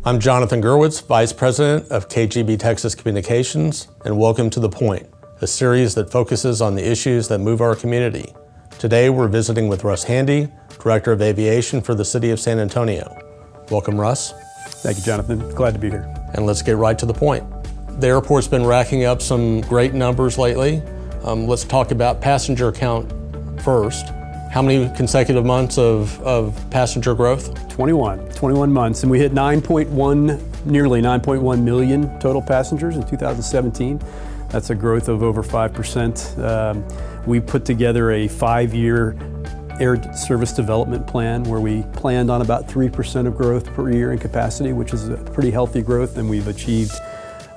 I'm Jonathan Gerwitz, Vice President of KGB Texas Communications, and welcome to The Point, a series that focuses on the issues that move our community. Today we're visiting with Russ Handy, Director of Aviation for the City of San Antonio. Welcome, Russ. Thank you, Jonathan. Glad to be here. And let's get right to the point. The airport's been racking up some great numbers lately. Let's talk about passenger count first. How many consecutive months of passenger growth? 21 months, and we hit nearly 9.1 million total passengers in 2017. That's a growth of over 5%. We put together a 5-year air service development plan where we planned on about 3% of growth per year in capacity, which is a pretty healthy growth, and we've achieved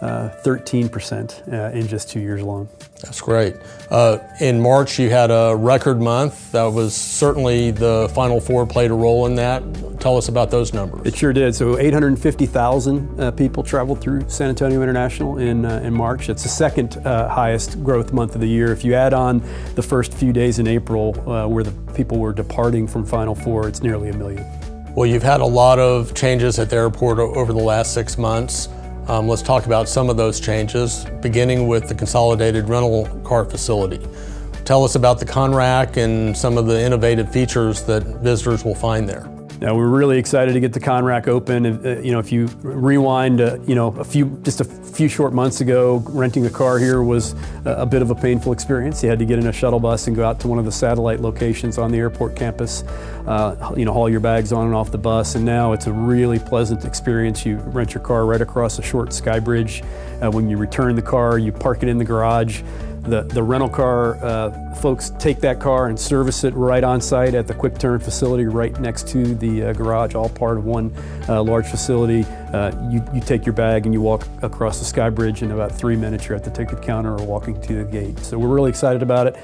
13% in just 2 years alone. That's great. In March, you had a record month. That was certainly the Final Four played a role in that. Tell us about those numbers. It sure did. So 850,000 people traveled through San Antonio International in March. It's the second highest growth month of the year. If you add on the first few days in April where the people were departing from Final Four, it's nearly 1 million. Well, you've had a lot of changes at the airport over the last 6 months. Let's talk about some of those changes, beginning with the consolidated rental car facility. Tell us about the Conrack and some of the innovative features that visitors will find there. Now, we're really excited to get the Conrack open. If you rewind, just a few short months ago, renting a car here was a bit of a painful experience. You had to get in a shuttle bus and go out to one of the satellite locations on the airport campus, haul your bags on and off the bus, and now it's a really pleasant experience. You rent your car right across a short sky bridge. When you return the car, you park it in the garage. The rental car folks take that car and service it right on site at the quick turn facility right next to the garage, all part of one large facility. You take your bag and you walk across the sky bridge. In about 3 minutes you're at the ticket counter or walking to the gate. So we're really excited about it.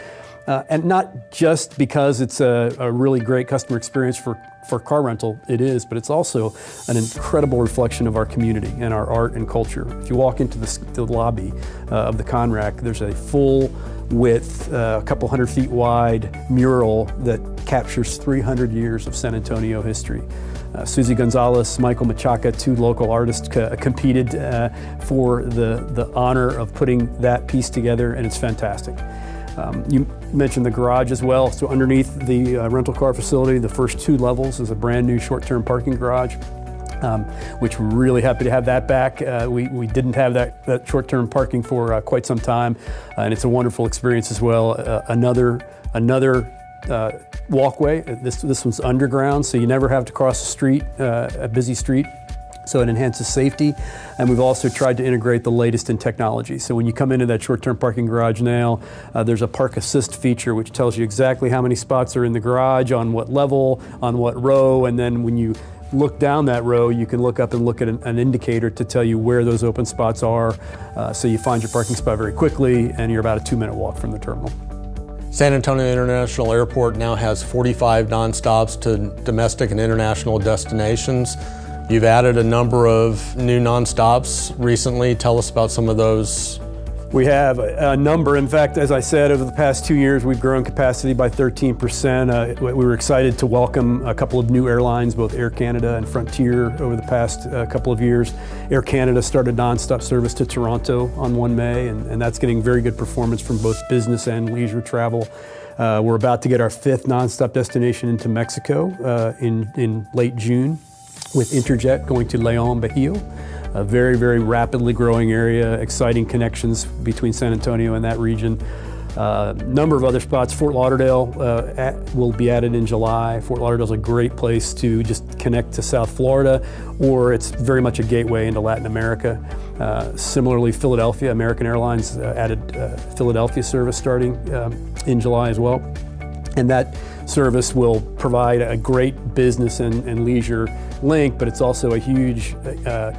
And not just because it's a really great customer experience for car rental, it is, but it's also an incredible reflection of our community and our art and culture. If you walk into the lobby of the Conrack, there's a full width, a couple hundred feet wide mural that captures 300 years of San Antonio history. Susie Gonzalez, Michael Machaca, two local artists competed for the honor of putting that piece together, and it's fantastic. You mentioned the garage as well. So underneath the rental car facility, the first 2 levels is a brand new short-term parking garage, which we're really happy to have that back. We didn't have that short-term parking for quite some time, and it's a wonderful experience as well. Another walkway. This one's underground, so you never have to cross the street, a busy street. So it enhances safety, and we've also tried to integrate the latest in technology. So when you come into that short-term parking garage now, there's a park assist feature which tells you exactly how many spots are in the garage, on what level, on what row, and then when you look down that row, you can look up and look at an indicator to tell you where those open spots are. So you find your parking spot very quickly, and you're about a 2-minute walk from the terminal. San Antonio International Airport now has 45 nonstops to domestic and international destinations. You've added a number of new nonstops recently. Tell us about some of those. We have a number. In fact, as I said, over the past 2 years, we've grown capacity by 13%. We were excited to welcome a couple of new airlines, both Air Canada and Frontier, over the past couple of years. Air Canada started nonstop service to Toronto on 1 May, and that's getting very good performance from both business and leisure travel. We're about to get our 5th nonstop destination into Mexico in late June, with Interjet going to León, Bajío, a very, very rapidly growing area, exciting connections between San Antonio and that region. Number of other spots. Fort Lauderdale will be added in July. Fort Lauderdale is a great place to just connect to South Florida, or it's very much a gateway into Latin America. Similarly, Philadelphia, American Airlines added Philadelphia service starting in July as well. And that service will provide a great business and leisure link, but it's also a huge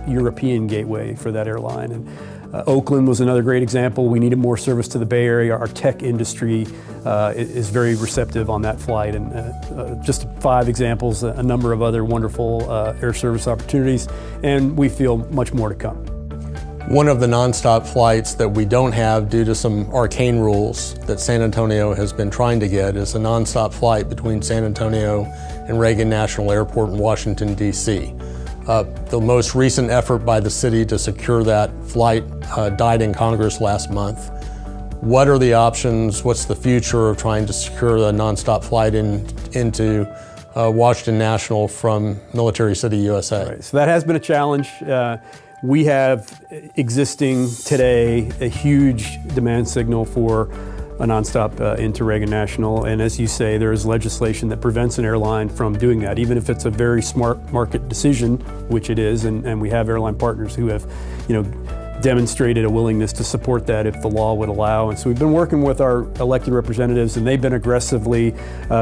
European gateway for that airline. And Oakland was another great example. We needed more service to the Bay Area. Our tech industry is very receptive on that flight. And just 5 examples, a number of other wonderful air service opportunities, and we feel much more to come. One of the nonstop flights that we don't have due to some arcane rules that San Antonio has been trying to get is a nonstop flight between San Antonio and Reagan National Airport in Washington, D.C. The most recent effort by the city to secure that flight died in Congress last month. What are the options? What's the future of trying to secure a nonstop flight into Washington National from Military City, USA? Right. So that has been a challenge. We have existing today a huge demand signal for a nonstop into Reagan National, and as you say, there is legislation that prevents an airline from doing that, even if it's a very smart market decision, which it is, and we have airline partners who have, demonstrated a willingness to support that if the law would allow. And so we've been working with our elected representatives, and they've been aggressively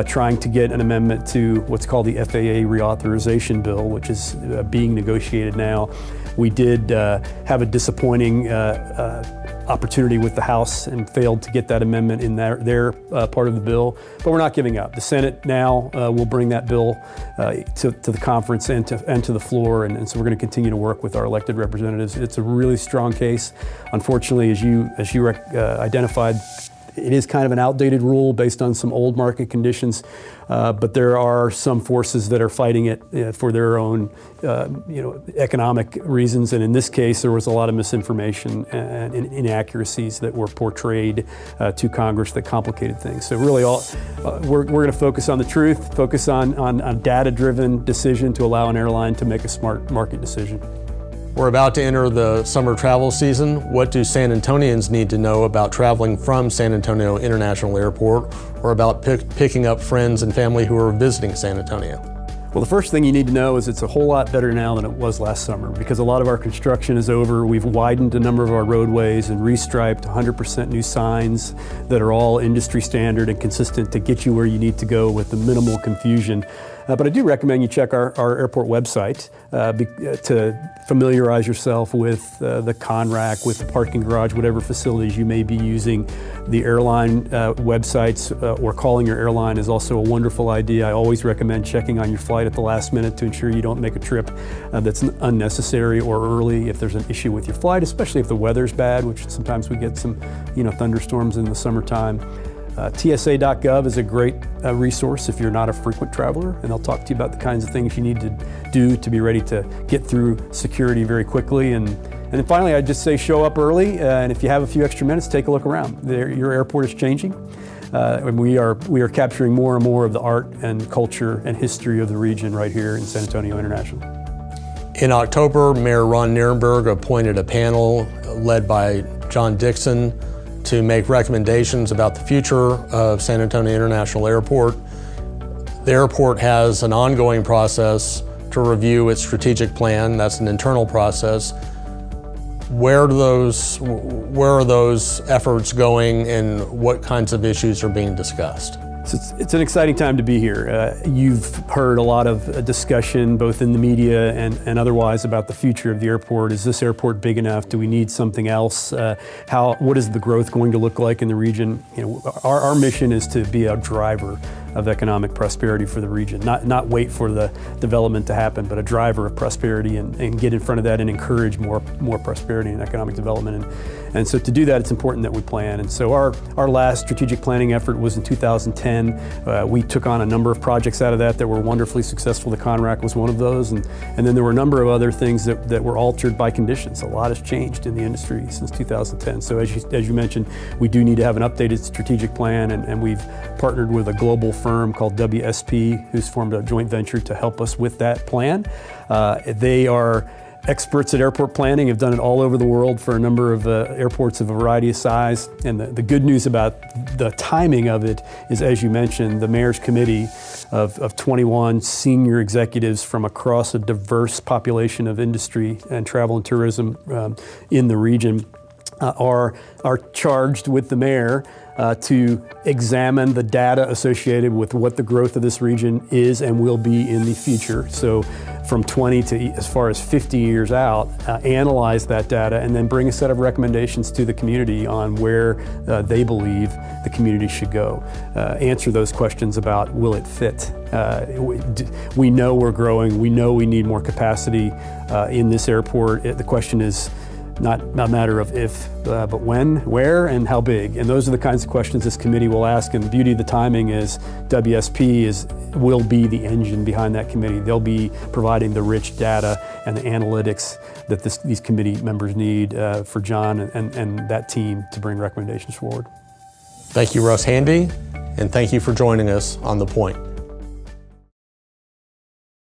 trying to get an amendment to what's called the FAA reauthorization bill, which is being negotiated now. We did have a disappointing opportunity with the House and failed to get that amendment in their part of the bill, but we're not giving up. The Senate now will bring that bill to the conference and to the floor, and so we're going to continue to work with our elected representatives. It's a really strong case. Unfortunately, as you identified, it is kind of an outdated rule based on some old market conditions, but there are some forces that are fighting it for their own economic reasons. And in this case, there was a lot of misinformation and inaccuracies that were portrayed to Congress that complicated things. So really, we're going to focus on the truth, focus on a data-driven decision to allow an airline to make a smart market decision. We're about to enter the summer travel season. What do San Antonians need to know about traveling from San Antonio International Airport, or about picking up friends and family who are visiting San Antonio? Well, the first thing you need to know is it's a whole lot better now than it was last summer, because a lot of our construction is over. We've widened a number of our roadways and restriped 100% new signs that are all industry standard and consistent to get you where you need to go with the minimal confusion. But I do recommend you check our airport website to familiarize yourself with the ConRack, with the parking garage, whatever facilities you may be using. The airline websites or calling your airline is also a wonderful idea. I always recommend checking on your flight at the last minute to ensure you don't make a trip that's unnecessary or early if there's an issue with your flight, especially if the weather's bad, which sometimes we get some thunderstorms in the summertime. TSA.gov is a great resource if you're not a frequent traveler, and they'll talk to you about the kinds of things you need to do to be ready to get through security very quickly. And then finally, I'd just say show up early, and if you have a few extra minutes, take a look around. Your airport is changing, and we are capturing more and more of the art and culture and history of the region right here in San Antonio International. In October, Mayor Ron Nirenberg appointed a panel led by John Dixon to make recommendations about the future of San Antonio International Airport. The airport has an ongoing process to review its strategic plan. That's an internal process. Where are those efforts going, and what kinds of issues are being discussed? So it's an exciting time to be here. You've heard a lot of discussion both in the media and otherwise about the future of the airport. Is this airport big enough? Do we need something else? What is the growth going to look like in the region? Our mission is to be a driver of economic prosperity for the region, not wait for the development to happen, but a driver of prosperity and get in front of that and encourage more prosperity and economic development. And so to do that, it's important that we plan. And so our last strategic planning effort was in 2010. We took on a number of projects out of that were wonderfully successful. The ConRack was one of those. And then there were a number of other things that were altered by conditions. A lot has changed in the industry since 2010. So as you mentioned, we do need to have an updated strategic plan, and we've partnered with a global firm called WSP, who's formed a joint venture to help us with that plan. They are experts at airport planning, have done it all over the world for a number of airports of a variety of size. And the good news about the timing of it is, as you mentioned, the mayor's committee of 21 senior executives from across a diverse population of industry and travel and tourism in the region are charged with the mayor to examine the data associated with what the growth of this region is and will be in the future. So from 20 to as far as 50 years out, analyze that data and then bring a set of recommendations to the community on where they believe the community should go. Answer those questions about, will it fit? We know we're growing. We know we need more capacity in this airport. The question is not a matter of if, but when, where, and how big. And those are the kinds of questions this committee will ask. And the beauty of the timing is WSP will be the engine behind that committee. They'll be providing the rich data and the analytics that these committee members need for John and that team to bring recommendations forward. Thank you, Russ Handy, and thank you for joining us on The Point.